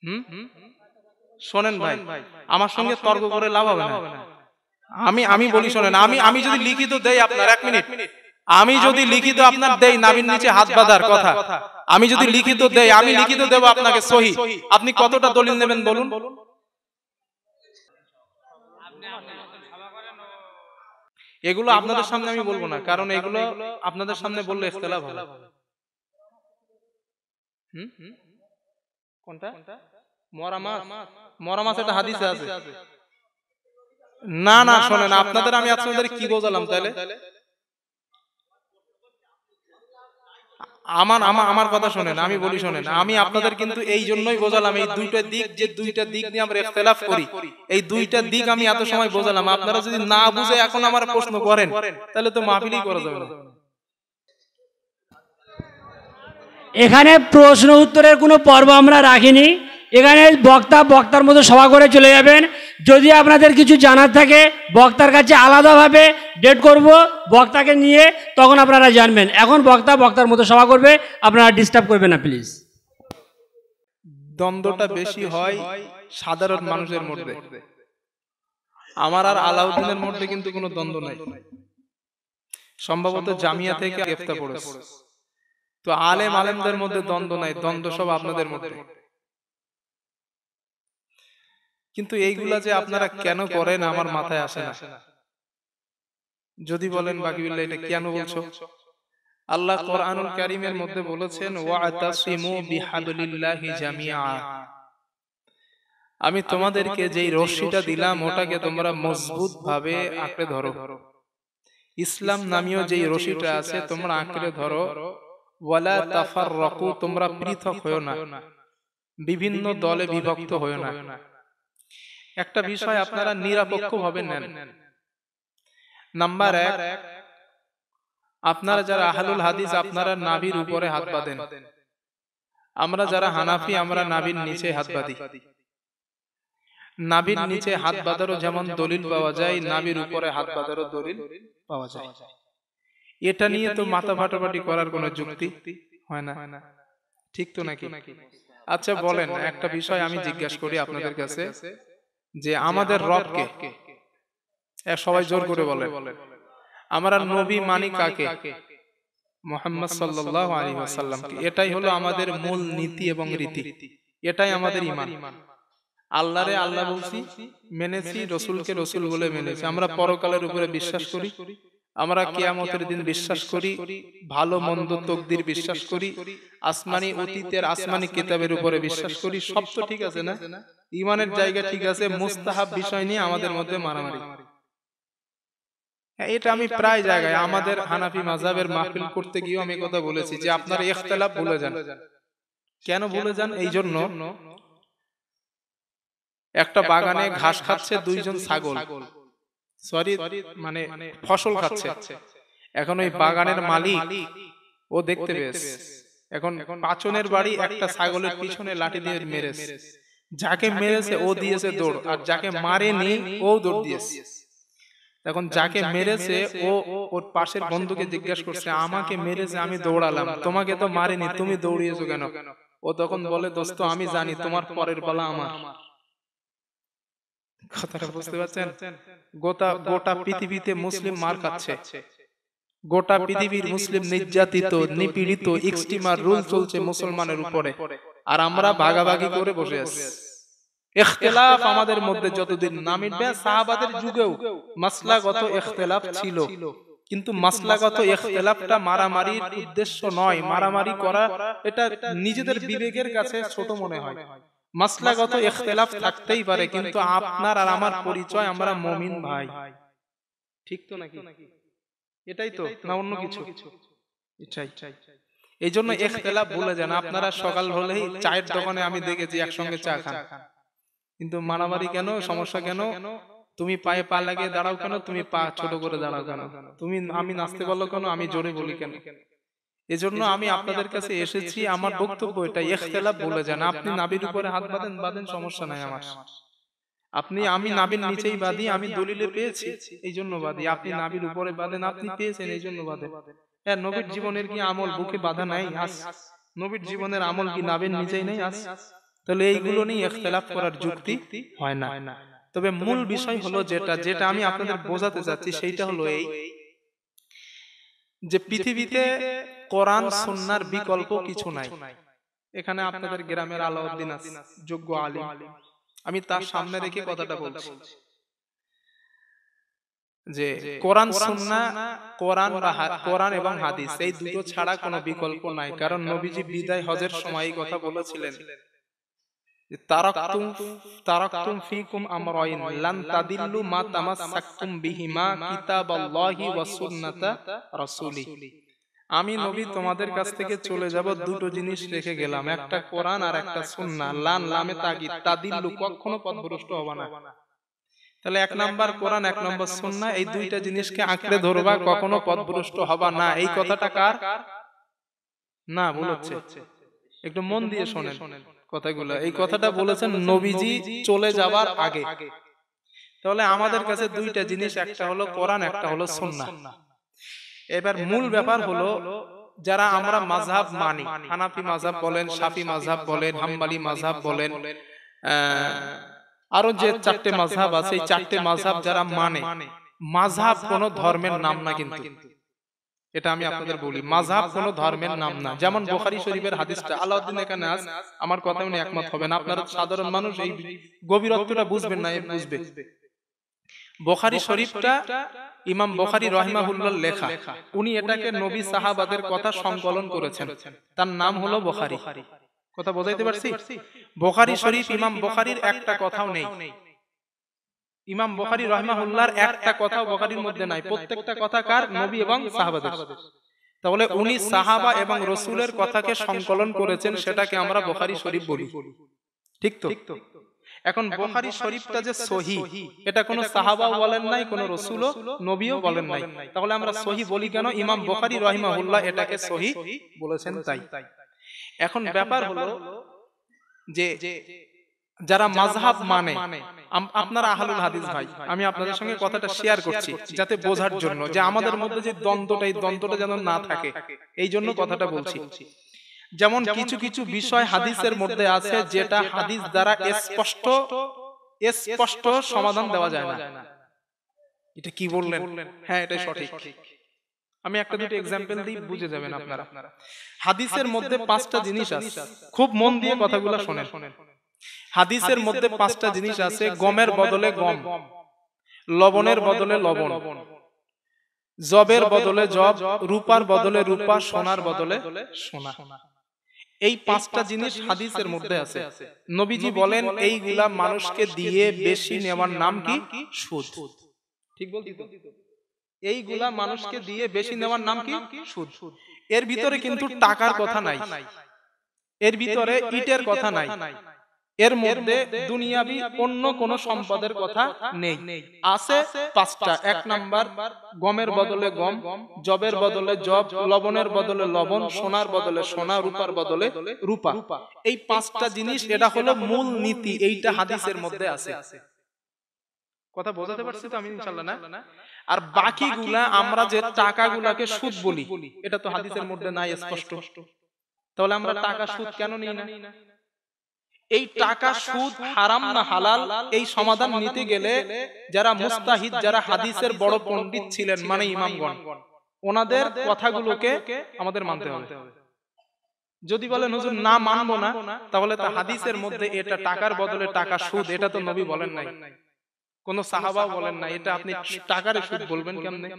হুম, শোনেন ভাই, আমার সঙ্গে তর্ক করে লাভ হবে না। আমি বলি শোনেন, আমি যদি লিখিত দেই আপনার, এক মিনিট, আমি যদি লিখিত আপনার দেই নাভির নিচে হাত বাঁধার কথা, আমি যদি লিখিত দেই, আমি লিখিত দেব আপনাকে সহি, আপনি কতটা দলিল নেবেন বলুন? এগুলো আপনাদের সামনে আমি বলবো না, কারণ এগুলো আপনাদের সামনে বললে ইখতিলাফ হবে। কোনটা? মরা মাছ একটা হাদিসে আছে। না না, শোনেন, আপনাদের আমি আপনাদের কি বোঝালাম তাহলে? আমার কথা শোনেন, আমি বলি শোনেন, আমি আপনাদের কিন্তু এই জন্যই বোঝালাম, এই দুইটা দিক, যে দুইটা দিক নিয়ে আমরা ইখতিলাফ করি, এই দুইটা দিক আমি এত সময় বোঝালাম। আপনারা যদি না বুঝে এখন আমার প্রশ্ন করেন, তাহলে তো মাহফিলই করা যাবে না। এখানে প্রশ্ন উত্তরের কোনো পর্ব আমরা রাখিনি। এখানে বক্তার মতো সভা করে চলে যাবেন। যদি আপনাদের কিছু জানার থাকে বক্তার কাছে আলাদাভাবে ডেট করব, বক্তাকে নিয়ে, তখন আপনারা জানবেন। এখন বক্তার মতো সভা করবে, আপনারা ডিস্টার্ব করবেন না প্লিজ। দ্বন্দ্বটা বেশি হয় সাধারণ মানুষের মধ্যে, আমার আর আলাউদ্দিনের মধ্যে কিন্তু কোনো দ্বন্দ্ব নাই। সম্ভবত জামিয়া থেকে গ্রেফতার পড়েছে, তো আলেমদের মধ্যে দ্বন্দ্ব নাই, দ্বন্দ্ব সব আপনাদের মধ্যে। কিন্তু এইগুলা যে আপনারা কেন করেন আমার মাথায় আসে না। যদি বলেন বাকিবিল্লাহ এটা কেন বলছো, আল্লাহ কোরআনুল কারীমের মধ্যে বলেছেন ওয়াতাসিমু বিহাবলিল্লাহি জামিআ, আমি তোমাদেরকে যেই রশিটা দিলাম ওটাকে তোমরা মজবুত ভাবে আঁকড়ে ধরো। ইসলাম নামীয় যেই রশিটা আছে তোমরা আঁকড়ে ধরো। ওয়ালা তাফাররাকু, তোমরা পৃথক হয়ো না, বিভিন্ন দলে বিভক্ত হয়ো না। একটা বিষয় আপনারা নিরপেক্ষ ভাবে নেন। নাম্বার 1, আপনারা যারা আহলুল হাদিস আপনারা নাভির উপরে হাত বাঁধেন, আমরা যারা হানাফি আমরা নাভির নিচে হাত বাঁধি। নাভির নিচে হাত বাঁধারও যেমন দলিল পাওয়া যায়, নাভির উপরে হাত বাঁধারও দলিল পাওয়া যায়। এটা নিয়ে তো মাথা ফাটাফাটি করার কোনো যুক্তি হয় না, ঠিক তো নাকি? আচ্ছা বলেন, একটা বিষয় আমি জিজ্ঞাসা করি আপনাদের কাছে, যে আমাদের রবকে, সবাই জোর করে বলেন, আমরা নবী মানি কাকে? মুহাম্মদ সাল্লাল্লাহু আলাইহি ওয়াসাল্লামকে। এটাই হলো আমাদের মূল নীতি এবং রীতি, এটাই আমাদের ঈমান। আল্লাহরে আল্লাহ বলছি, মেনেছি, রাসূলকে রাসূল বলে মেনেছি। আমরা পরকালের উপরে বিশ্বাস করি, আমরা কিয়ামতের দিন বিশ্বাস করি, ভালো মন্দ তকদির বিশ্বাস করি, আসমানি অতীতের আসমানি কিতাবের উপরে বিশ্বাস করি। সব তো ঠিক আছে না? ঈমানের জায়গা ঠিক আছে, মুস্তাহাব বিষয় নিয়ে আমাদের মধ্যে মারামারি। এটা আমি প্রায় জায়গায় আমাদের হানাফি মাযহাবের মাহফিল করতে গিয়েও আমি কথা বলেছি যে আপনারা ইখতিলাফ ভুলে যান। কেন ভুলে যান? এই জন্য, একটা বাগানে ঘাস খাচ্ছে দুইজন ছাগল, মানে ফসল খাচ্ছে। এখন ওই বাগানের মালিক ও দেখতে পেয়েছে, এখন পাচনের বাড়ি একটা ছাগলের পিছনে লাঠি দিয়ে মেরেছে। যাকে মেরেছে ও দিয়েছে দৌড়, আর যাকে মারেনি ও দৌড় দিয়েছে। এখন যাকে মেরেছে ও ওর পাশের বন্ধুকে জিজ্ঞাসা করছে, আমাকে মেরেছে আমি দৌড়ালাম, তোমাকে তো মারেনি, তুমি দৌড়িয়েছো কেন? ও তখন বলে, দোস্ত আমি জানি তোমার পরের পালা আমার। কথাটা বুঝতে পারছেন? গোটা পৃথিবীতে মুসলিম মার খাচ্ছে, গোটা পৃথিবীর মুসলিম নির্যাতিত, নিপীড়িত, এক্সট্রিমার রুল চলছে মুসলমানের উপরে, আর আমরা ভাগাভাগি করে বসে আছি। ইখতিলাফ আমাদের মধ্যে যতদিন না মিটবে, সাহাবাদের যুগেও মাসলাগত ইখতিলাফ ছিল, কিন্তু মাসলাগত ইখতিলাফটা মারামারির উদ্দেশ্য নয়। মারামারি করা এটা নিজেদের বিবেকের কাছে ছোট মনে হয়। মাসলাগত ইখতিলাফ থাকতেই পারে, কিন্তু আপনার আর আমার পরিচয় আমরা মুমিন ভাই, ঠিক তো নাকি? এটাই তো, না অন্য কিছু? এই জন্য ইখতিলাফ ভুলে যান। আপনারা সকাল হলেই চায়ের দোকানে আমি দেখেছি একসঙ্গে চা খান, কিন্তু মারামারি কেন? সমস্যা কেন? তুমি পায়ে পা লাগিয়ে দাঁড়াও কেন? তুমি পা ছোট করে দাঁড়াও কেন? তুমি আমি নাচতে বলো কেন? আমি জোরে বলি কেন? এজন্য আমি আপনাদের কাছে এসেছি, আমার বক্তব্য এটা, ইখতিলাফ ভুলে যান। আপনি নাভির উপরে হাত বাঁধেন, সমস্যা নাই আমার। আমি নাভির নিচেই বাঁধি, আমি দলিলে পেয়েছি এই জন্য বাঁধি। আপনি নাভির উপরে বাঁধেন, আপনি পেয়েছেন এই জন্য বাঁধেন। হ্যাঁ, নবীর জীবনের কি আমল বুকে বাঁধা নাই? নবীর জীবনের আমল কি নাভির নিচেই নেই? তাহলে এইগুলো নিয়ে ইখতিলাফ করার যুক্তি হয় না। তবে মূল বিষয় হলো যেটা আমি আপনাদের বোঝাতে চাচ্ছি সেইটা হলো এই যে পৃথিবীতে কোরআন সুন্নাহর বিকল্প কিছু নাই। এখানে আপনাদের গ্রামের আলাউদ্দিন আছে, যোগ্য আলিম, আমি তার সামনে রেখে কথাটা বলছি যে কোরআন সুন্নাহ, কোরআন এবং হাদিস এই দুটো ছাড়া কোনো বিকল্প নাই। কারণ নবীজি বিদায় হজের সময় এই কথা বলেছিলেন, তারাকতুম ফীকুম আমরাইন লান তাদিল্লু মা তামাসসাকতুম বিহিমা কিতাবাল্লাহি ওয়া সুন্নাতা রাসূলি। আমি নবী তোমাদের কাছ থেকে চলে যাব, দুটো জিনিস রেখে গেলাম, একটা কোরআন আর একটা সুন্নাহ। লান লামে তাগিদ, তাদিল্লু কখনো পথভ্রষ্ট হবে না। তাহলে এক নাম্বার কোরআন, এক নাম্বার সুন্নাহ, এই দুইটা জিনিসকে আঁকড়ে ধরবা, কখনো পথভ্রষ্ট হবা না। এই কথাটা কার না বলছে? একটু মন দিয়ে শোনেন কথাগুলো। এই কথাটা বলেছেন নবীজি চলে যাবার আগে। তাহলে আমাদের কাছে দুইটা জিনিস, একটা হলো কোরআন, একটা হলো সুন্নাহ। এবার মূল ব্যাপার হলো যারা আমরা মাযহাব মানি, হানাফি মাযহাব বলেন, শাফি মাযহাব বলেন, হাম্বলি মাযহাব বলেন, আরো যে চারটে মাযহাব আছে, এই চারটে মাযহাব যারা মানে, মাযহাব কোনো ধর্মের নাম না, কিন্তু এটা আমি আপনাদের বলি, মাযহাব কোনো ধর্মের নাম না। যেমন বুখারী শরীফের হাদিসটা, আলাউদ্দিন এখানে আজ আমার কথা উনি একমত হবেন, আপনারা সাধারণ মানুষ এই গভীরত্বটা বুঝবেন না, বুঝবে। বুখারী শরীফটা ইমাম বুখারী রাহিমাহুল্লাহ লেখা, উনি এটাকে নবী সাহাবাদের কথা সংকলন করেছেন, তার নাম হলো বুখারী। কথা বোঝাইতে পারছি? বুখারী শরীফ, ইমাম বুখারীর একটা কথাও নেই, ইমাম বুখারী রাহিমাহুল্লাহর একটা কথাও বুখারীর মধ্যে নাই। প্রত্যেকটা কথা কার? নবী এবং সাহাবাদের। তাহলে উনি সাহাবা এবং রাসূলের কথাকে সংকলন করেছেন, সেটাকে আমরা বুখারী শরীফ বলি, ঠিক তো? এখন বুখারী শরীফটা যে সহিহ, এটা কোনো সাহাবাও বলেন নাই, কোনো রাসূলও নবীও বলেন নাই। তাহলে আমরা সহিহ বলি কেন? ইমাম বুখারী রাহিমাহুল্লাহ এটাকে সহিহ বলেছেন তাই। এখন ব্যাপার হলো যে যারা মাযহাব মানে, আপনারা আহলুল হাদিস ভাই, আমি আপনাদের সঙ্গে কথাটা শেয়ার করছি যাতে বোঝার জন্য, যে আমাদের মধ্যে যে দ্বন্দ্বটা, এই দ্বন্দ্বটা যেন না থাকে, এই জন্য কথাটা বলছি। যেমন কিছু কিছু বিষয় হাদিসের মধ্যে আছে যেটা হাদিস দ্বারা স্পষ্ট সমাধান দেওয়া যায় না। এটা কি বললেন? হ্যাঁ, এটাই সঠিক। আমি একটা দুটো এক্সাম্পল দিই, বুঝে যাবেন আপনারা। হাদিসের মধ্যে 5টা জিনিস আছে, খুব মন দিয়ে কথাগুলো শোনেন। হাদিসের মধ্যে 5টা জিনিস আছে: গমের বদলে গম, লবণের বদলে লবণ, জবের বদলে জব, রূপার বদলে রূপা, সোনার বদলে সোনা। এই 5টা জিনিস হাদিসের মধ্যে আছে। নবীজি বলেন এইগুলা মানুষকে দিয়ে বেশি নেওয়ার নাম কি? সুদ। ঠিক বলছি তো? এইগুলা মানুষকে দিয়ে বেশি নেওয়ার নাম কি? সুদ। এর ভিতরে কিন্তু টাকার কথা নাই, এর ভিতরে ইটের কথা নাই, এর মধ্যে দুনিয়াবি অন্য কোন সম্পদের কথা নেই। আছে 5টা। 1 নাম্বার গমের বদলে গম, জবের বদলে জব, লবণের বদলে লবণ, সোনার বদলে সোনা, রূপার বদলে রূপা। এই 5টা জিনিস, এটা হলো মূল নীতি, এইটা হাদিসের মধ্যে আছে। কথা বোঝাতে পারছি তো আমি ইনশাআল্লাহ? না। আর বাকিগুলা আমরা যে টাকাগুলাকে সুদ বলি, এটা তো হাদিসের মধ্যে নাই স্পষ্ট। তাহলে আমরা টাকা সুদ কেন নিই না? এই টাকা সুদ হারাম না হালাল, এই সমাধান নিতে গেলে যারা মুস্তাহিদ, যারা হাদিসের বড় পণ্ডিত ছিলেন, মানে ইমামগণ, ওনাদের কথাগুলোকে আমাদের মানতে হবে। যদি বলেন হুজুর না মানবো না, তাহলে তা হাদিসের মধ্যে এটা টাকার বদলে টাকা সুদ, এটা তো নবী বলেন নাই, কোন সাহাবাও বলেন নাই, এটা আপনি টাকার সুদ বলবেন কেমনে?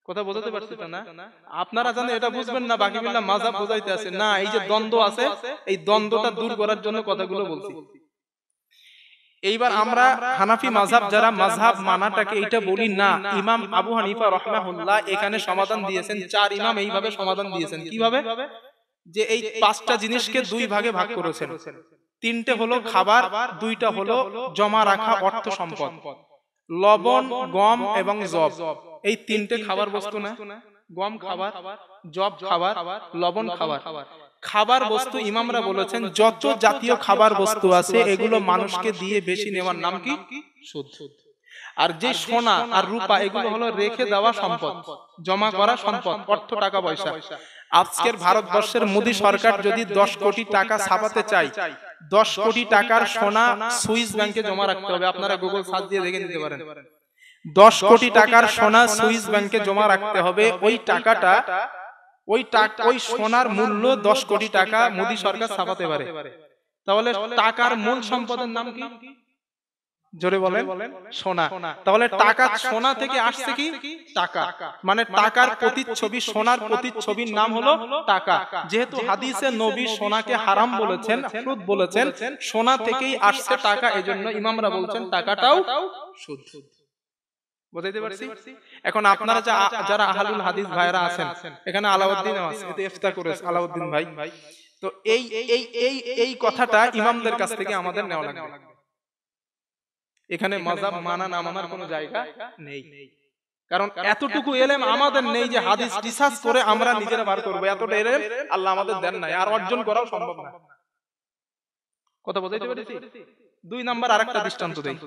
কথা বোঝাতে পারছি তো? না, আপনারা জানেন এটা বুঝবেন না, বাকি বিল্লাহ মাযহাব বোঝাইতে আছে না। এই যে দ্বন্দ্ব আছে, এই দ্বন্দ্বটা দূর করার জন্য কথাগুলো বলছি। এইবার আমরা হানাফি মাযহাব যারা মাযহাব মানাটাকে এটা বলি না, ইমাম আবু হানিফা রাহমাহুল্লাহ এখানে সমাধান দিয়েছেন। 4 ইমাম এইভাবে সমাধান দিয়েছেন। কিভাবে? যে এই 5টা জিনিসকে 2 ভাগে ভাগ করেছেন। 3টে হলো খাবার, 2টা হলো জমা রাখা অর্থ সম্পদ। লবণ, গম এবং জব, এই 3টে খাবার বস্তু না? গম খাবার, জব খাবার, লবণ খাবার। খাবার বস্তু ইমামরা বলেছেন যত জাতীয় খাবার বস্তু আছে এগুলো মানুষকে দিয়ে বেশি নেওয়ার নাম কি? সুদ। আর যে সোনা আর রূপা, এগুলো হলো রেখে দেওয়া সম্পদ, জমা করা সম্পদ, অর্থ, টাকা পয়সা। আজকের ভারতবর্ষের মোদী সরকার যদি 10 কোটি টাকা ছাপাতে চায়, 10 কোটি টাকার সোনা সুইস ব্যাংকে জমা রাখতে হবে। আপনারা গুগল সার্চ দিয়ে দেখে নিতে পারেন। 10 কোটি টাকার সোনা সুইস ব্যাংকে জমা রাখতে হবে। ওই সোনার মূল্য 10 কোটি টাকা মোদী সরকার ছাপাতে পারে। তাহলে টাকার মূল সম্পদের নাম কি? জোরে বলেন, সোনা। তাহলে টাকা সোনা থেকে আসছে কি? টাকা। মানে টাকার প্রতিচ্ছবি, সোনার প্রতিচ্ছবির নাম হলো টাকা। যেহেতু হাদিসে নবী সোনাকে হারাম বলেছেন, সুদ বলেছেন, সোনা থেকেই আসছে টাকা, এজন্য ইমামরা বলছেন টাকাটাও সুদ। বুঝাইতে পারছি? এখন আপনারা যারা আহলুল হাদিস ভাইরা আছেন, এখানে আলাউদ্দিন আছে, এতে ইফতা করেছে আলাউদ্দিন ভাই। তো এই কথাটা ইমামদের কাছ থেকে আমাদের নেওয়া লাগবে। এখানে মাযহাব মানা না মানার কোনো জায়গা নেই। কারণ এতটুকু ইলম আমাদের নেই যে হাদিস রিসার্চ করে আমরা নিজেরা বার করব। এতটা ইলম আল্লাহ আমাদের দেন নাই, আর অর্জন করাও সম্ভব না। কথা বুঝাইতে পেরেছি? 2 নাম্বার আরেকটা দৃষ্টান্ত দেই।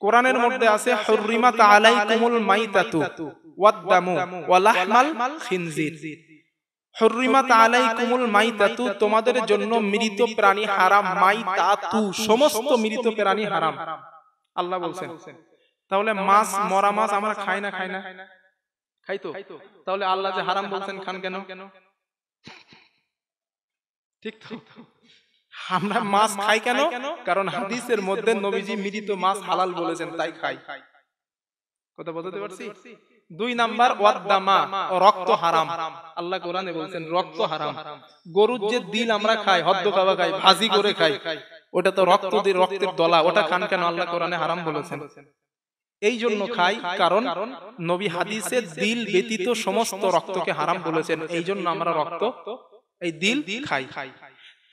কোরআনের মধ্যে আছে হুররিমাত আলাইকুমুল মাইতাতু ওয়াদ-দামু ওয়া লাহমাল খিনজির। হুররিমাত আলাইকুমুল মাইতাতু, তোমাদের জন্য মৃত প্রাণী হারাম। মাইতাতু, সমস্ত মৃত প্রাণী হারাম আল্লাহ বলছেন। তাহলে মাছ, মরা মাছ আমরা খাই না? খাই তো। তাহলে আল্লাহ যে হারাম বলছেন, খান কেন? ঠিক তো। আমরা মাছ খাই কেন? কারণ হাদিসের মধ্যে নবীজি মৃত মাছ হালাল বলেছেন, তাই খাই। কথা বুঝতে পারছি? 2 নাম্বার ওয়াদ-দামা, রক্ত হারাম। আল্লাহ কোরআনে বলছেন রক্ত হারাম। গরুর যে দিল আমরা খাই, হদ্দ কাবা খাই, ভাজি করে খাই, ওটা তো রক্ত দিয়ে, রক্তের দলা, ওটা খান কেন? আল্লাহ কোরআনে হারাম বলেছেন। এই জন্য খাই কারণ নবী হাদিসে দিল ব্যতীত সমস্ত রক্তকে হারাম বলেছেন, এই জন্য আমরা রক্ত, এই দিল খাই।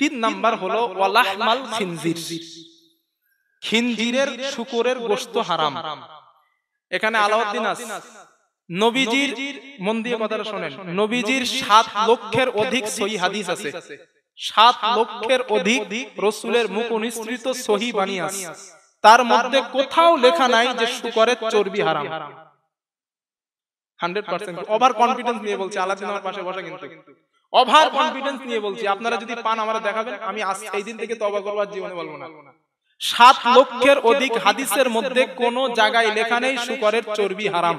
3 নাম্বার হলো ওয়ালাহমাল খিনজির, খিনজিরের, শুকরের গোশত হারাম। এখানে আলাউদ্দিন আছে, নবীজির, মন দিয়ে কথাটা শুনেন, নবীজির 7 লক্ষের অধিক সহিহ হাদিস আছে। 7 লক্ষের অধিক রাসূলের মুখ নিঃসৃত সহিহ বাণী আছে। তার মধ্যে কোথাও লেখা নাই যে শুকরের চর্বি হারাম। 100% ওভার কনফিডেন্স নিয়ে বলছি। আলাউদ্দিন আমার পাশে বসা, কিন্তু ওভার কনফিডেন্স নিয়ে বলছি। আপনারা যদি পান আমরা দেখাবেন, আমি এই দিন থেকে তওবা করব, আর জীবনে বলবো না। 7 লক্ষের অধিক হাদিসের মধ্যে কোন জায়গায় লেখা নেই শুকরের চর্বি হারাম।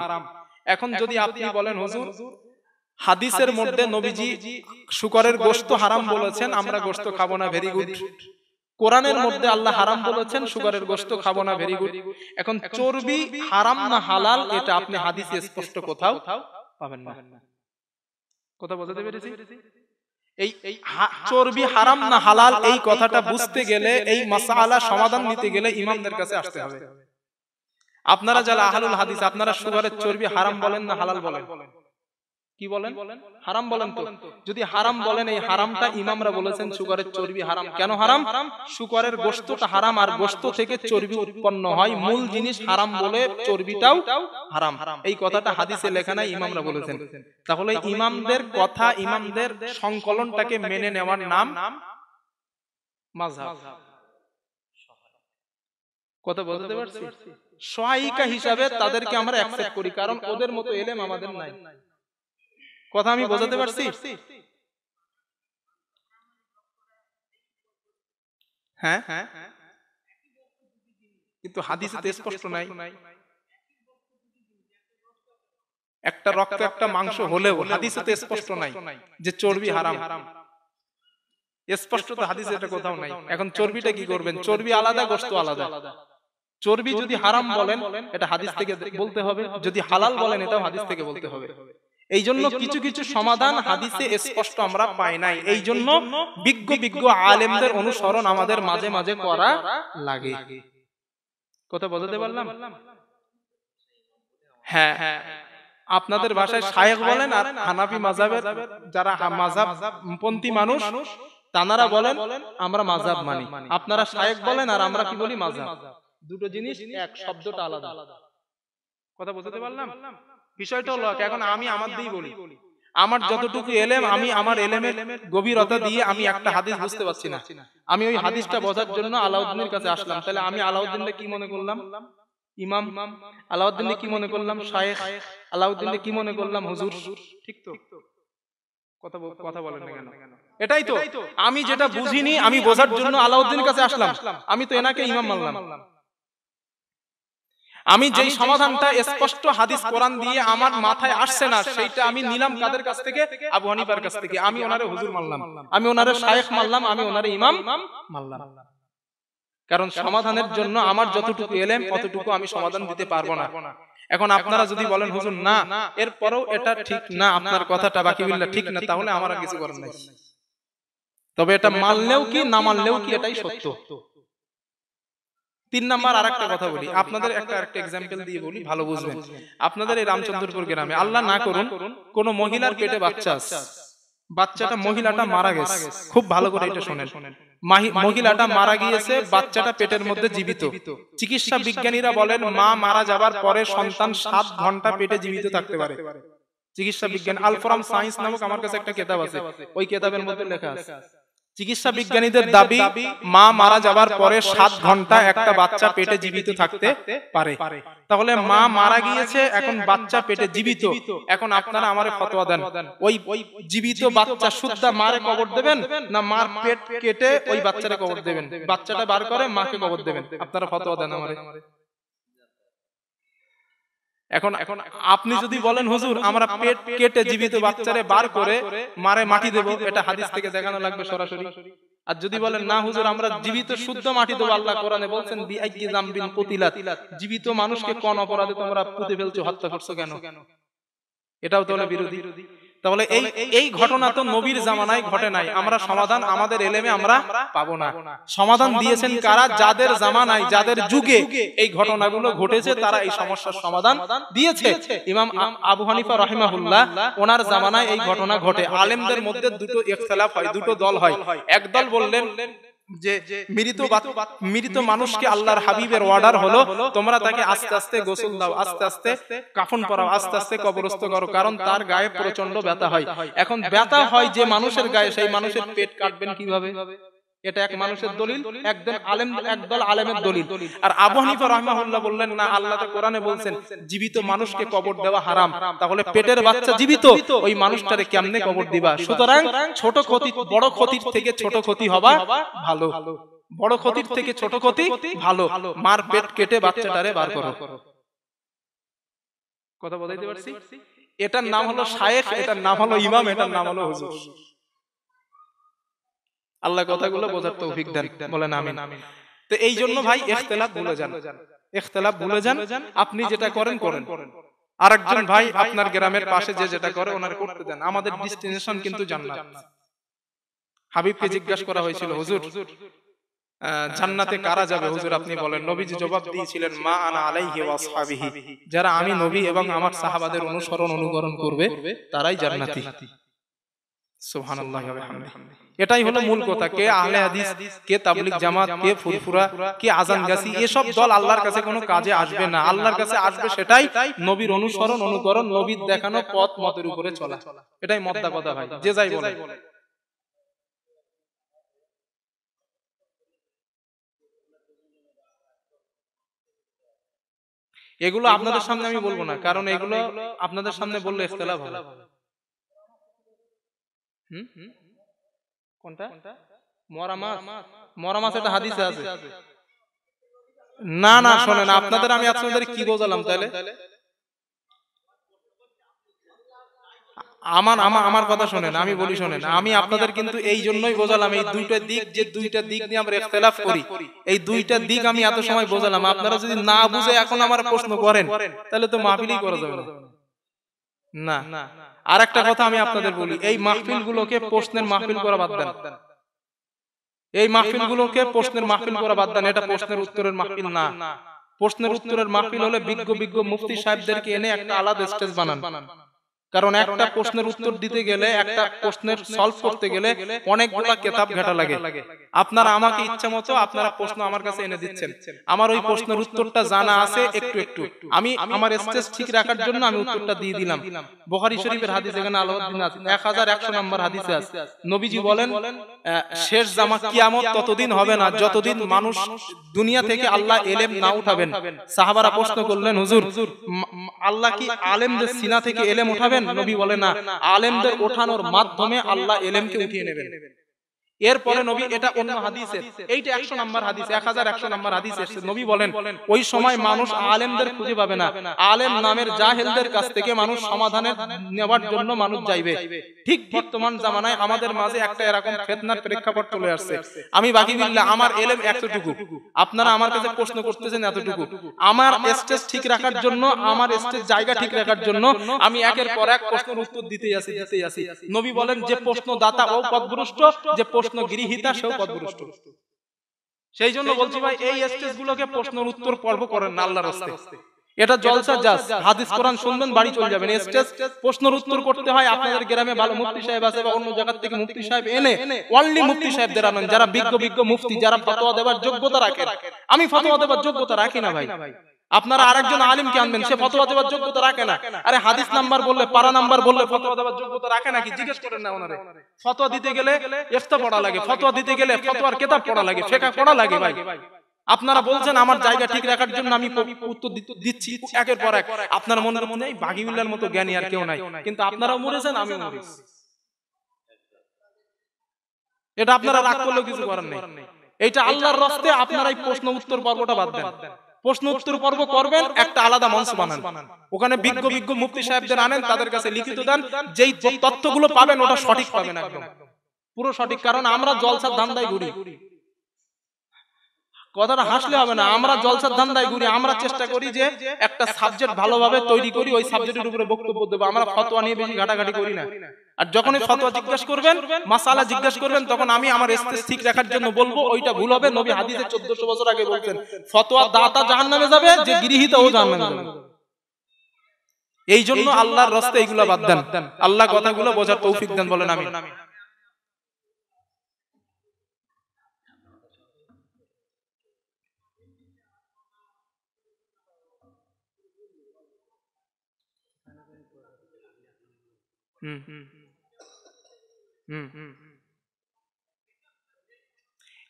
এখন যদি আপনি বলেন হুজুর হাদিসের মধ্যে নবীজি শুকরের গোশত হারাম বলেছেন, আমরা গোশত খাবো না, ভেরি গুড। কোরআনের মধ্যে আল্লাহ হারাম বলেছেন, শুকরের গোশত খাবো না, ভেরি গুড। এখন চর্বি হারাম না হালাল, এটা আপনি হাদিসে স্পষ্ট কোথাও পাবেন না। কথা বুঝতে পেরেছি? এই চর্বি হারাম না হালাল, এই কথাটা বুঝতে গেলে, এই মাসআলা সমাধান নিতে গেলে ইমামদের কাছে আসতে হবে। আপনারা যারা আহলুল হাদিস, আপনারা শুকরের চর্বি হারাম বলেন না হালাল বলেন? কি বলেন? হারাম বলেন তো। যদি হারাম বলেন, এই হারামটা ইমামরা বলেছেন শুকরের চর্বি হারাম। কেন হারাম? শুকরের গোশতটা হারাম, আর গোশত থেকে চর্বি উৎপন্ন হয়, মূল জিনিস হারাম বলে চর্বিটাও হারাম। এই কথাটা হাদিসে লেখা নাই, ইমামরা বলেছেন। তাহলে ইমামদের কথা, ইমামদের সংকলনটাকে মেনে নেওয়ার নাম মাযহাব। কথা বলতে পারছি? সহায়িকা হিসাবে তাদেরকে আমরা অ্যাকসেপ্ট করি, কারণ ওদের মতো ইলম আমাদের নাই। কথা আমি বোঝাতে পারছি? হ্যাঁ, কিন্তু হাদিসে তো স্পষ্ট নাই। একটা রক্ত, একটা মাংস হলেও হাদিসে তো স্পষ্ট নাই যে চর্বি হারাম। স্পষ্ট তো হাদিসে এটা কোথাও নাই। এখন চর্বিটা কি করবেন? চর্বি আলাদা, গোশত আলাদা। চর্বি যদি হারাম বলেন, এটা হাদিস থেকে বলতে হবে, যদি হালাল বলেন, এটাও হাদিস থেকে বলতে হবে। এই জন্য কিছু কিছু সমাধান হাদিসে স্পষ্ট আমরা পাই নাই। এই জন্য বিজ্ঞ আলেমদের অনুসরণ আমাদের মাঝে মাঝে করা লাগে। কথা বলতে পারলাম? হ্যাঁ, আপনাদের ভাষায় শায়েখ বলেন, আর হানাফি মাযহাবের যারা মাযহাবপন্থী মানুষ, তানারা বলেন আমরা মাযহাব মানি। আপনারা শায়েখ বলেন, আর আমরা কি বলি? মাযহাব। দুটো জিনিস এক, শব্দটা আলাদা। কথা বুঝতে পারলাম? বিষয়টা হলো, এখন আমি আমার দিয়েই বলি, আমার যতটুকু এলেম, আমি আমার এলেমের গভীরতা দিয়ে আমি একটা হাদিস বুঝতে পারছি না, আমি ওই হাদিসটা বোঝার জন্য আলাউদ্দিনের কাছে আসলাম। তাহলে আমি আলাউদ্দিনকে কি মনে করলাম? ইমাম। আলাউদ্দিনকে কি মনে করলাম? শায়েখ। আলাউদ্দিনকে কি মনে করলাম? হুজুর। ঠিক তো? কথা বলেন না কেন? এটাই তো, আমি যেটা বুঝিনি আমি বোঝার জন্য আলাউদ্দিনের কাছে আসলাম, আমি তো এনাকে ইমাম মানলাম। আমি যেই সমাধানটা স্পষ্ট হাদিস কোরআন দিয়ে আমার মাথায় আসছে না, সেইটা আমি নিলাম কাদের কাছ থেকে? আবু হানিফার কাছ থেকে। আমি ওনারে হুজুর মানলাম, আমি ওনারে শায়েখ মানলাম, আমি ওনারে ইমাম মানলাম। কারণ সমাধানের জন্য আমার যতটুকু এলেম অতটুকু আমি সমাধান দিতে পারবো না। এখন আপনারা যদি বলেন হুজুর না, এরপরেও এটা ঠিক না, আপনার কথাটা বাকি বিল্লাহ ঠিক না, তাহলে আমার আর কিছু করার নাই। তবে এটা মানলেও কি না মানলেও কি এটাই সত্য। 3 নাম্বার আরেকটা কথা বলি, আপনাদের একটা এক্সাম্পল দিয়ে বলি, ভালো বুঝবেন। আপনাদের এই রামচন্দ্রপুর গ্রামে আল্লাহ না করুন কোন মহিলার পেটে বাচ্চা আছে, বাচ্চাটা মহিলাটা মারা গেছে, খুব ভালো করে এটা শুনেন, মহিলাটা মারা গিয়েছে, বাচ্চাটা পেটের মধ্যে জীবিত। চিকিৎসা বিজ্ঞানীরা বলেন মা মারা যাবার পরে সন্তান 7 ঘন্টা পেটে জীবিত থাকতে পারে। চিকিৎসা বিজ্ঞান আল ফরাম সায়েন্স নামক আমার কাছে একটা কিতাব আছে, ওই কিতাবের মধ্যে লেখা আছে চিকিৎসা বিজ্ঞানীদের দাবি মা মারা যাবার পরে 7 ঘন্টা একটা বাচ্চা পেটে জীবিত থাকতে পারে। তাহলে মা মারা গিয়েছে, এখন বাচ্চা পেটে জীবিত, এখন আপনারা আমারে ফতোয়া দেন, ওই জীবিত বাচ্চা শুদ্ধা মারে কবর দেবেন না মার পেট কেটে ওই বাচ্চারে কবর দেবেন, বাচ্চাটা বার করে মাকে কবর দেবেন? আপনারা ফতোয়া দেন আমারে। এখন আপনি যদি বলেন হুজুর আমরা পেট কেটে জীবিত বাচ্চারে বার করে মারে মাটি দেব, এটা হাদিস থেকে দেখানো লাগবে সরাসরি। আর যদি বলেন না হুজুর আমরা জীবিত শুদ্ধ মাটি দেব, আল্লাহ কোরআনে বলছেন বিআইয়ি যামবিন কুতিলাত, জীবিত মানুষকে কোন অপরাধে তোমরা পুঁতে ফেলছো, হত্যা করছো কেন? এটাও তাহলে বিরোধী। তাহলে এই ঘটনা তো নবীর জামানায় ঘটে নাই, আমরা সমাধান আমাদের এলেমে আমরা পাবো না। সমাধান দিয়েছেন কারা? যাদের জামানায় যাদের যুগে এই ঘটনাগুলো ঘটেছে তারা এই সমস্যার সমাধান দিয়েছে। ইমাম আবু হানিফা রাহিমাহুল্লাহ ওনার জামানায় এই ঘটনা ঘটে, আলেমদের মধ্যে দুটো ইখতিলাফ হয়, দুটো দল হয়। এক দল বললেন যে মৃত মানুষকে আল্লাহর হাবিবের অর্ডার হলো তোমরা তাকে আস্তে আস্তে গোসল দাও, আস্তে আস্তে কাফন পরাও, আস্তে আস্তে কবরস্থ করো, কারণ তার গায়ে প্রচন্ড ব্যথা হয়। এখন ব্যথা হয় যে মানুষের গায়ে, সেই মানুষের পেট কাটবেন কিভাবে? এটা এক মানুষের দলিল, একদল আলেমের দলিল। আর আবু হানিফা রাহিমাহুল্লাহ বললেন না, আল্লাহ তো কোরআনে বলছেন জীবিত মানুষকে কবর দেওয়া হারাম, তাহলে পেটের বাচ্চা জীবিত, ওই মানুষটারে কেমনে কবর দিবা? সুতরাং ছোট ক্ষতি বড় ক্ষতির থেকে ছোট ক্ষতি হবা ভালো, বড় ক্ষতির থেকে ছোট ক্ষতি ভালো, মার পেট কেটে বাচ্চাটারে বার করো। কথা বলতে পারছি? এটার নাম হলো শায়েখ, এটার নাম হলো ইমাম, এটার নাম হলো হুজুর। আল্লাহ কথাগুলো বোঝার তৌফিক দেন, বলেন আমিন। তো এই জন্য ভাই ইখতিলাফ ভুলে যান, ইখতিলাফ ভুলে যান, আপনি যেটা করেন করেন, আরেকজন ভাই আপনার গ্রামের পাশে যে যেটা করে ওনার করতে দেন। আমাদের ডেস্টিনেশন কিন্তু জান্নাত। হাবিবকে জিজ্ঞাসা করা হয়েছিল হুজুর জান্নাতে কারা যাবে হুজুর আপনি বলেন? নবীজি জবাব দিয়েছিলেন মা আনা আলাইহি ওয়া আসহাবিহি, যারা আমি নবী এবং আমার সাহাবাদের অনুসরণ অনুকরণ করবে তারাই জান্নাতি। সুবহানাল্লাহি ওয়া বিহামদিহি। এটাই হলো মূল কথা। কে আহলে হাদিস, কে তাবলীগ জামাত, কে ফুরফুরা, কে আজান গাছি, এসব দল আল্লাহর কাছে কোনো কাজে আসবে না। আল্লাহর কাছে আসবে সেটাই নবীর অনুসরণ অনুকরণ, নবীর দেখানো পথ মতের উপরে চলা। এটাই মদ্দা কথা ভাই, যে যাই বলে। এগুলো আপনাদের সামনে আমি বলবো না, কারণ এগুলো আপনাদের সামনে বললে ইখতিলাফ হবে। কোনটা? মরা মাছ, এটা হাদিসে আছে। না না শোনেন, আপনাদের আমি আপনাদের কি বোঝালাম তাহলে? আমার কথা শোনেন, আমি বলি শোনেন, আমি আপনাদের কিন্তু এই জন্যই বোঝালাম এই দুইটা দিক, যে দুইটা দিক নিয়ে আমরা ইখতিলাফ করি, এই দুইটা দিক আমি এত সময় বোঝালাম। আপনারা যদি না বুঝে এখন আমার প্রশ্ন করেন তাহলে তো মাহফিলই করা যাবে না। না, আর একটা কথা আমি আপনাদের বলি, এই মাহফিল গুলোকে প্রশ্নের মাহফিল করা বাদ দেন। এই মাহফিল গুলোকে প্রশ্নের মাহফিল করা বাদ দেন, এটা প্রশ্নের উত্তরের মাহফিল না। প্রশ্নের উত্তরের মাহফিল হলে বিজ্ঞ মুফতি সাহেবদেরকে এনে একটা আলাদা স্টেজ বানান। কারণ একটা প্রশ্নের উত্তর দিতে গেলে, একটা প্রশ্নের সলভ করতে গেলে অনেকগুলা কিতাব ঘাটা লাগে। আপনারা আমাকে ইচ্ছা মতো আপনারা প্রশ্ন আমার কাছে এনে দিচ্ছেন, আমার ওই প্রশ্নের উত্তরটা জানা আছে একটু একটু, আমি আমার স্টেজ ঠিক রাখার জন্য আমি উত্তরটা দিয়ে দিলাম। বুখারী শরীফের হাদিস এখানে আলাউদ্দিন আছে 1100 নম্বর হাদিসে আছে, নবীজি বলেন শেষ জামা কিয়ামত ততদিন হবে না যতদিন মানুষ দুনিয়া থেকে আল্লাহ ইলম না উঠাবেন। সাহাবারা প্রশ্ন করলেন হুজুর আল্লাহ কি আলেমদের সিনা থেকে ইলম উঠাবেন? উঠাবেন? নবী বলে না, আলেমদের ওঠানোর মাধ্যমে আল্লাহ এলেমকে উঠিয়ে নেবেন। এরপরে নবী, এটা অন্য হাদিসে, এইটা 100 নম্বর হাদিস, 1100 নম্বর হাদিস এসেছে, নবী বলেন ওই সময় মানুষ আলেমদের খুঁজে পাবে না, আলেম নামের জাহেলদের কাছ থেকে মানুষ সমাধানে নেওয়ার জন্য মানুষ যাইবে। ঠিক বর্তমান জামানায় আমাদের মাঝে একটা এরকম ফিতনার প্রেক্ষাপট চলে আসছে। আমি বাকি বিল্লাহ, আমার এলেম এতটুকু, আপনারা আমার কাছে প্রশ্ন করতেছেন এতটুকু। আমার স্টেজ ঠিক রাখার জন্য, আমার স্টেজ জায়গা ঠিক রাখার জন্য আমি একের পর এক প্রশ্নের উত্তর দিতেই আসি। নবী বলেন যে প্রশ্নদাতা ও পথভ্রষ্ট, যে প্রশ্ন গৃহীতা সেও পথভ্রষ্ট। সেই জন্য বলছি ভাই, এই স্টেজ গুলোকে প্রশ্নের উত্তর পর্ব করেন না আল্লাহর রাস্তায়। এটা জলসা জাস্ট হাদিস কোরআন শুনবেন, বাড়ি চলে যাবেন। স্টেজ প্রশ্নের উত্তর করতে হয়। আপনাদের গ্রামে ভালো মুফতি সাহেব আছে বা অন্য জায়গা থেকে মুফতি সাহেব এনে অনলি মুফতি সাহেবদের আনেন, যারা বিজ্ঞ মুফতি, যারা ফতোয়া দেওয়ার যোগ্যতা রাখেন। আমি ফতোয়া দেওয়ার যোগ্যতা রাখি না ভাই। আপনারা আরেকজন আলিমকে আনবেন, সে ফতোয়া দেওয়ার যোগ্যতা রাখে না। আরে হাদিস নাম্বার বললে, পারা নাম্বার বললে ফতোয়া দেওয়ার যোগ্যতা রাখে নাকি? জিজ্ঞেস করেন না ওনারে। ফতোয়া দিতে গেলে ইফতা পড়া লাগে, ফতোয়া দিতে গেলে ফতোয়ার কিতাব পড়া লাগে, ফিকহ পড়া লাগে ভাই। আপনারা বলছেন আমার জায়গা ঠিক রাখার জন্য আমি উত্তর দিচ্ছি একের পর এক। আপনার মনের মনে এই বাগিউল্লাহর মতো জ্ঞানী আর কেউ নাই, কিন্তু আপনারাও মরেছেন, আমিও মরেছি। এটা আপনারা রাগ করলেও কিছু করার নেই। এটা আল্লাহর রাস্তায় আপনারা এই প্রশ্ন উত্তর পর্বটা বাদ দেন। প্রশ্ন উত্তর পর্ব করবেন, একটা আলাদা মঞ্চ বানান, ওখানে বিজ্ঞ মুফতি সাহেবদের আনেন, তাদের কাছে লিখিত দেন, যেই তথ্যগুলো পাবেন ওটা সঠিক পাবেন, একদম পুরো সঠিক। কারণ আমরা জলসার ধান্দায় ঘুরি, কথাটা হাসলে হবে না, আমরা জলসার ধান্দায় ঘুরি। আমরা চেষ্টা করি যে একটা সাবজেক্ট ভালোভাবে তৈরি করি, ওই সাবজেক্টের উপরে বক্তব্য দেবো। আমরা ফতোয়া নিয়ে বেশি ঘাটাঘাটি করি না। আর যখনই ফতোয়া জিজ্ঞাসা করবেন, মাসালা জিজ্ঞাসা করবেন, তখন আমি আমার স্টেজ ঠিক রাখার জন্য বলবো ওইটা ভুল হবে। নবী হাদিসে 1400 বছর আগে বলছেন, ফতোয়া দাতা জাহান্নামে যাবে, যে গৃহীতা ও জাহান্নামে যাবে। এই জন্য আল্লাহর রাস্তায় এইগুলা বাদ দেন। আল্লাহ কথাগুলো বোঝার তৌফিক দেন, বলেন আমিন।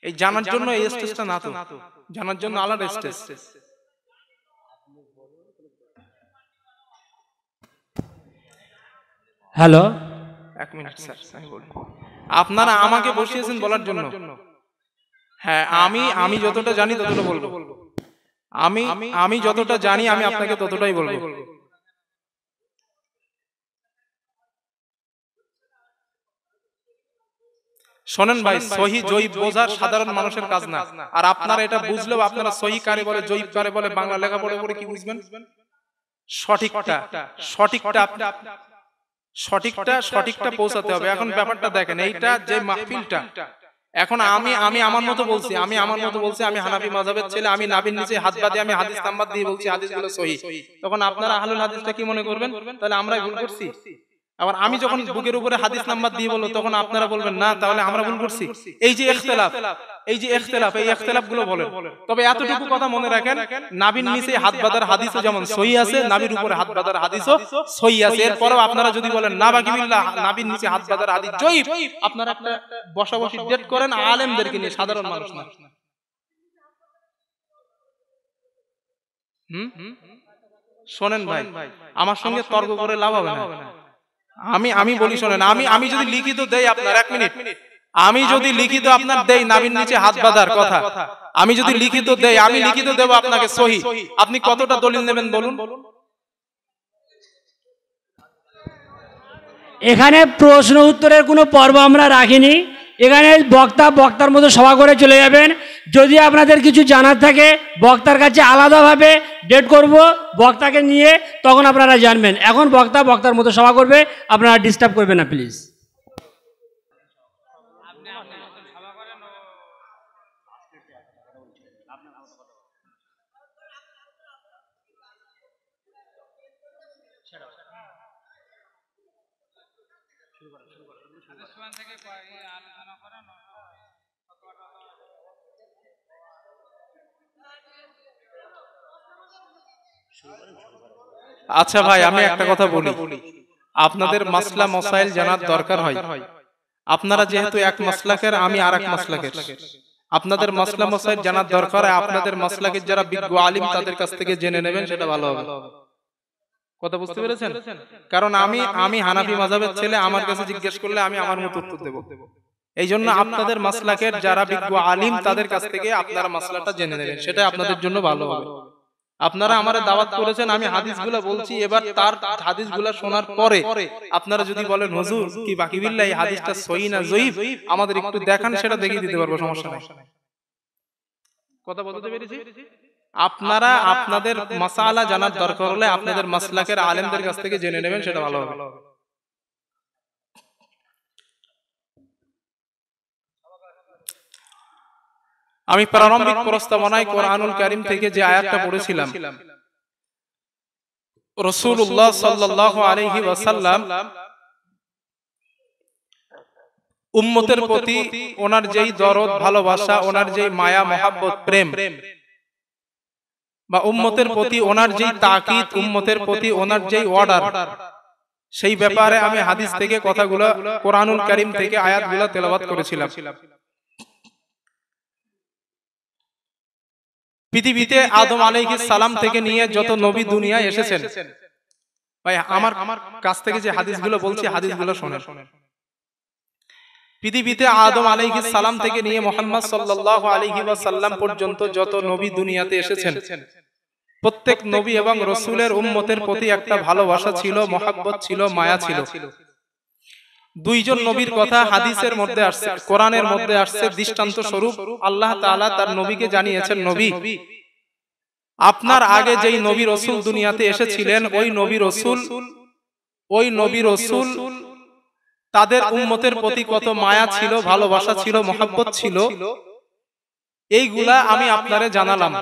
এই জানার জন্য এই স্টেজটা না, তো জানার জন্য আলাদা স্টেজ। হ্যালো, এক মিনিট স্যার, আমি বলি। আপনারা আমাকে বসিয়েছেন বলার জন্য। হ্যাঁ, আমি যতটা জানি ততটা বলবো। আমি যতটা জানি আমি আপনাকে ততটাই বলবো। শোনেন ভাই, সহি জয়ীব বোঝার সাধারণ মানুষের কাজ না। আর আপনারা এটা বুঝলেও আপনারা সহি কারে বলে, জয়ীব কারে বলে, বাংলা লেখাপড়া করে কি বুঝবেন? সঠিকটা পৌঁছাতে হবে। এখন ব্যাপারটা দেখেন, এইটা যে মাহফিলটা, এখন আমি আমার মতো বলছি, আমি হানাফি মাযহাবের ছেলে, আমি নাবির নিচে হাত বাঁধে আমি হাদিস নাম্বার দিয়ে বলছি হাদিসগুলো সহিহ। তখন আপনারা আহলুল হাদিসটা কি মনে করবেন? তাহলে আমরাই ভুল করছি। আবার আমি যখন বুকের উপরে হাদিস নাম্বার দিয়ে বলবো, তখন আপনারা বলবেন না তাহলে আমরা ভুল করছি। এই যে ইখতিলাফ, এই ইখতিলাফ গুলো বলেন। তবে এতটুকু কথা মনে রাখেন, নাবির নিচে হাত বাঁধার হাদিসও যেমন সহিহ আছে, নাবির উপরে হাত বাঁধার হাদিসও সহিহ আছে। এরপরেও আপনারা যদি বলেন না বাকিবিল্লাহ, নাবির নিচে হাত বাঁধার হাদিস জয়ীফ, আপনারা একটা বসাবসি ডেট করেন আলেমদেরকে নিয়ে, সাধারণ মানুষ না। শোনেন ভাই, আমার সঙ্গে তর্ক করে লাভ হবে না। আমি বলি শোনেন, আমি যদি লিখিত দেই আপনার, এক মিনিট, আমি যদি লিখিত আপনার দেই নাবির নিচে হাত বাঁধার কথা, আমি যদি লিখিত দেই, আমি লিখিত দেব আপনাকে সহিহ, আপনি কতটা দলিল নেবেন বলুন? এখানে প্রশ্ন উত্তরের কোনো পর্ব আমরা রাখিনি। এখানে বক্তার মতো সভা করে চলে যাবেন। যদি আপনাদের কিছু জানার থাকে, বক্তার কাছে আলাদাভাবে ডেট করব, বক্তাকে নিয়ে, তখন আপনারা জানবেন। এখন বক্তার মতো সভা করবে, আপনারা ডিস্টার্ব করবেন না প্লিজ। আচ্ছা ভাই, আমি একটা কথা বলি, আপনাদের মাসলা মাসাইল জানার দরকার হয়। আপনারা যেহেতু এক মাসলাকের, আমি আর এক মাসলাকের, আপনাদের মাসলা মাসাইল জানার দরকার হয়। আপনাদের মাসলাকের যারা বিজ্ঞ আলিম, তাদের কাছ থেকে জেনে নেবেন, সেটা ভালো হবে। কথা বুঝতে পেরেছেন? কারণ আমি হানাফি মাযহাবের ছেলে, আমার কাছে জিজ্ঞেস করলে আমি আমার মতো উত্তর দেব। এই জন্য আপনাদের মাসলাকের যারা বিজ্ঞ আলিম তাদের কাছ থেকে আপনারা মাসলাটা জেনে নেবেন, সেটা আপনাদের জন্য ভালো হবে। আপনারা আমারে দাওয়াত করেছেন, আমি হাদিসগুলো বলছি, এবার তার হাদিসগুলো শোনার পরে আপনারা যদি বলেন হুজুর কি বাকি বিল্লাহ এই হাদিসটা সহিহ না জয়ীফ আমাদের একটু দেখান, সেটা দেখিয়ে দিতে পারবো, সমস্যা নাই। কথা বলতে পেরেছি? আপনারা আপনাদের মাসালা জানার দরকার হলে আপনাদের মাসলাকের আলেমদের কাছ থেকে জেনে নেবেন, সেটা ভালো হবে। আমি প্রারম্ভিক প্রস্তাবনায় কোরআনুল কারীম থেকে যে আয়াতটা পড়েছিলাম, রাসূলুল্লাহ সাল্লাল্লাহু আলাইহি ওয়াসাল্লাম উম্মতের প্রতি ওনার যেই দরদ ভালোবাসা, ওনার যেই মায়া মহব্বত প্রেম, বা উম্মতের প্রতি ওনার যেই তাকিদ, উম্মতের প্রতি ওনার যেই অর্ডার, সেই ব্যাপারে আমি হাদিস থেকে কথাগুলো, কোরআনুল কারীম থেকে আয়াতগুলো তেলাওয়াত করেছিলাম। পৃথিবীতে আদম আলাইহিস সালাম থেকে নিয়ে যত নবী দুনিয়ায় এসেছেন, ভাই আমার কাছ থেকে যে হাদিসগুলো বলছি হাদিসগুলো শুনেন। পৃথিবীতে আদম আলাইহিস সালাম থেকে নিয়ে মুহাম্মদ সাল্লাল্লাহু আলাইহি ওয়াসাল্লাম পর্যন্ত যত নবী দুনিয়াতে এসেছেন, প্রত্যেক নবী এবং রাসূলের উম্মতের প্রতি একটা ভালোবাসা ছিল, মহব্বত ছিল, মায়া ছিল। দুইজন নবীর কথা হাদিসের মধ্যে আসছে, কোরআনের মধ্যে আসছে দৃষ্টান্ত স্বরূপ। আল্লাহ তাআলা তার নবীকে জানিয়েছেন, নবী আপনার আগে যেই নবী রাসূল দুনিয়াতে এসেছিলেন, ওই নবী রাসূল তাদের উম্মতের প্রতি কত মায়া ছিল, ভালোবাসা ছিল, মহব্বত ছিল, এইগুলা আমি আপনারে জানালাম।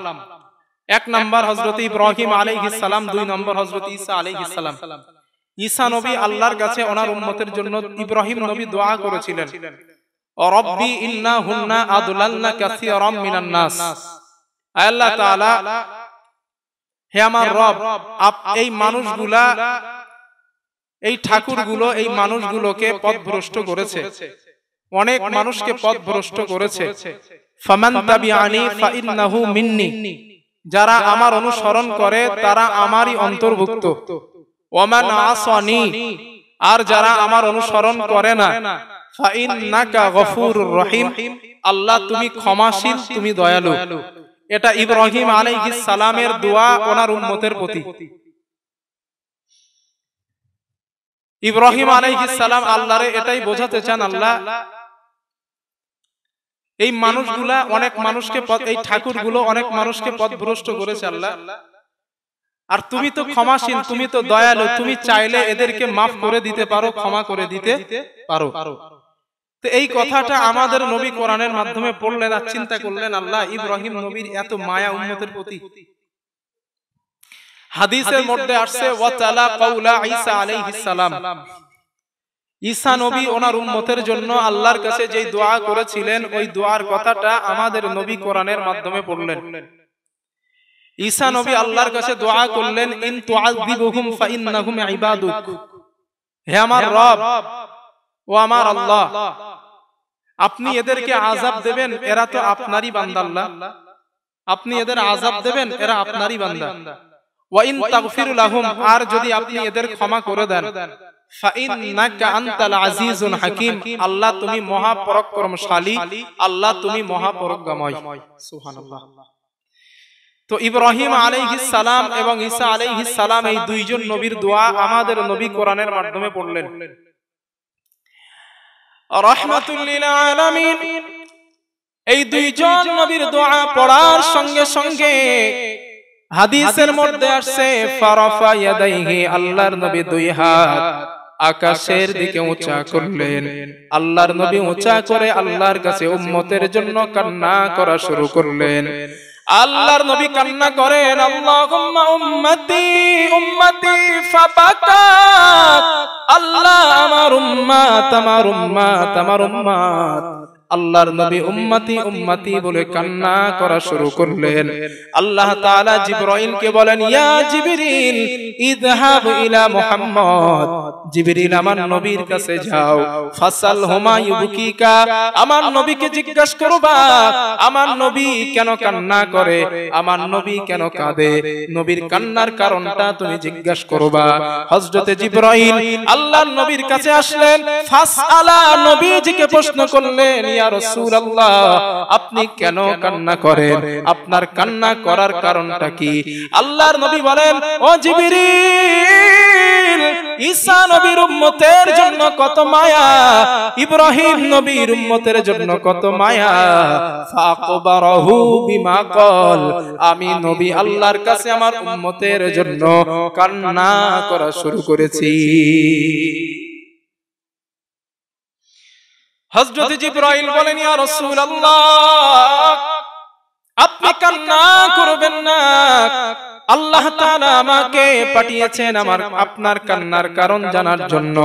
এক নাম্বার হযরত ইব্রাহিম আলাইহিস সালাম, দুই নম্বর হযরত ঈসা আলাইহিস সালাম। ঈসা নবী আল্লাহর কাছে ওনার উম্মতের জন্য, ইব্রাহিম নবী দোয়া করেছিলেন, রব্বি ইন্নাহুন্না আদলালনা কাসীরাম মিনান নাস, আল্লাহ তাআলা হে আমার রব, এই মানুষগুলা, এই ঠাকুরগুলো এই মানুষগুলোকে পথভ্রষ্ট করেছে, অনেক মানুষকে পথভ্রষ্ট করেছে। ফামান তাবিআনি ফাইন্নাহু মিন্নি, যারা আমার অনুসরণ করে তারা আমারই অন্তর্ভুক্ত। ওয়ামান আসানি, আর যারা আমার অনুসরণ করে না, ফাইন্নাকা গফুরুর রহিম, আল্লাহ তুমি ক্ষমাশীল, তুমি দয়ালু। এটা ইব্রাহিম আলাইহিস সালামের দোয়া ওনার উম্মতের প্রতি। ইব্রাহিম আলাইহিস সালাম আল্লাহরে এটাই বোঝাতে চান, আল্লাহ এই মানুষগুলা অনেক মানুষকে, এই ঠাকুরগুলো অনেক মানুষকে পথভ্রষ্ট করেছে আল্লাহ, আর তুমি তো ক্ষমাশীল, তুমি তো দয়ালু, তুমি চাইলে এদেরকে মাফ করে দিতে পারো, ক্ষমা করে দিতে পারো। তো এই কথাটা আমাদের নবী কোরআনের মাধ্যমে পড়লেন আর চিন্তা করলেন, আল্লাহ ইব্রাহিম নবীর এত মায়া উম্মতের প্রতি। হাদিসের মধ্যে আসছে ওয়াতালা কাউলা ঈসা আলাইহিস সালাম, ঈসা নবী ওনার উম্মতের জন্য আল্লাহর কাছে যেই দোয়া করেছিলেন, ওই দোয়ার কথাটা আমাদের নবী কোরআনের মাধ্যমে পড়লেন। ঈসা নবী আল্লাহর কাছে দোয়া করলেন, ইন তুআযিবুহুম ফাইন্নাহুম ইবাদুক, হে আমার রব, ও আমার আল্লাহ, আপনি এদেরকে আযাব দেবেন, এরা তো আপনারই বান্দা আল্লাহ, আপনি এদের আযাব দেবেন, এরা আপনারই বান্দা। ওয়া ইন তাগফির লাহুম, আর যদি আপনি এদের ক্ষমা করে দেন, ফাইন্নাকা আনতাল আজিজুল হাকীম, আল্লাহ তুমি মহা পরাক্রমশালী, আল্লাহ তুমি মহা পরাজ্ঞাময়। সুবহানাল্লাহ। তো ইব্রাহিম আলাইহিস সালাম এবং ঈসা আলাইহিস সালাম, এই দুইজন নবীর দোয়া আমাদের নবী কোরআনের মাধ্যমে পড়লেন। রাহমাতুল লিল আলামিন, এই দুইজন নবীর দোয়া পড়ার সঙ্গে সঙ্গে হাদিসের মধ্যে আসছে, ফারাফা ইয়াদাইহি, আল্লাহর নবী দুই হাত আকাশের দিকে উঁচা করলেন। আল্লাহর নবী উঁচা করে আল্লাহর কাছে উম্মতের জন্য কান্না করা শুরু করলেন। আল্লাহর নবী কান্না করেন, আল্লাহুম্মা উম্মতি উম্মতি ফাবাকা, আল্লাহ আমার উম্মত, আমার উম্মত, আমার উম্মত। আল্লাহর নবী উম্মতি উম্মতি বলে কান্না করা শুরু করলেন। আল্লাহ তাআলা জিবরাইলকে বলেন, ইয়া জিবরিল ইযহাব ইলা মুহাম্মদ, জিবরিল আমার নবীর কাছে যাও, ফাসাল হুমা ইউবকিকা, আমার নবীকে জিজ্ঞাসা করবা আমার নবী কেন কান্না করে, আমার নবী কেন কাঁদে, নবীর কান্নার কারণটা তুমি জিজ্ঞাসা করবা। হযরতে জিবরাইল আল্লাহর নবীর কাছে আসলেন, ফাসআলা, নবীজিকে প্রশ্ন করলেন, ইয়া রাসূলুল্লাহ আপনি কেন কান্না করেন, আপনার কান্না করার কারণটা কি? আল্লাহর নবী বলেন, ও জিবরিল, ঈসা নবীর উম্মতের জন্য কত মায়া, ইব্রাহিম নবীর উম্মতের জন্য কত মায়া, ফাকবারহু বিমা ক্বাল, আমি নবী আল্লাহর কাছে আমার উম্মতের জন্য কান্না করা শুরু করেছি। হযরত জিবরাইল বলেন, ইয়া রাসূলুল্লাহ আপনি কান্না করবেন না, আল্লাহ তাআলা আমাকে পাঠিয়েছেন আপনার কান্নার কারণ জানার জন্য।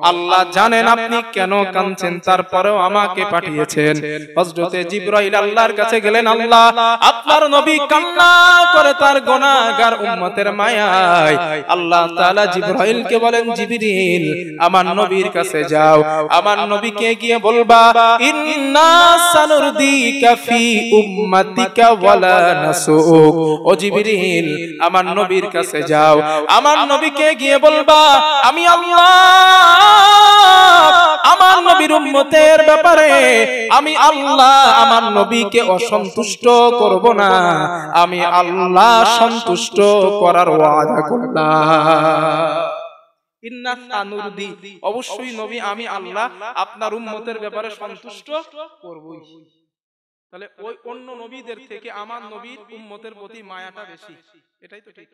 আল্লাহ জানেন আপনি কেন কাঁদছেন, তারপরেও আমাকে পাঠিয়েছেন। হযরতে জিবরাইল আল্লাহর কাছে গেলেন, আল্লাহ আপনার নবী কান্না করে তার গুনাহগার উম্মতের মায়ায়। আল্লাহ তাআলা জিবরাইলকে বলেন, জিবরিল আমার নবীর কাছে যাও, আমার নবীকে গিয়ে বলবা, ইন্না সানুরদিকা ফি উম্মাতিকা ওয়ালা নাসুক। ও জিবরিল আমার নবীর কাছে যাও, আমার নবীকে গিয়ে বলবা, আমি আল্লাহ আমার নবীর উম্মতের ব্যাপারে আমি আল্লাহ আমার নবীকে অসন্তুষ্ট করব না, আমি আল্লাহ সন্তুষ্ট করার ওয়াদা করলাম। ইন্না সানুরদি, অবশ্যই নবী আমি আল্লাহ আপনার উম্মতের ব্যাপারে সন্তুষ্ট করবই। তাহলে ওই অন্য নবীদের থেকে আমার নবীর উম্মতের প্রতি মায়াটা বেশি, এটাই তো ঠিক।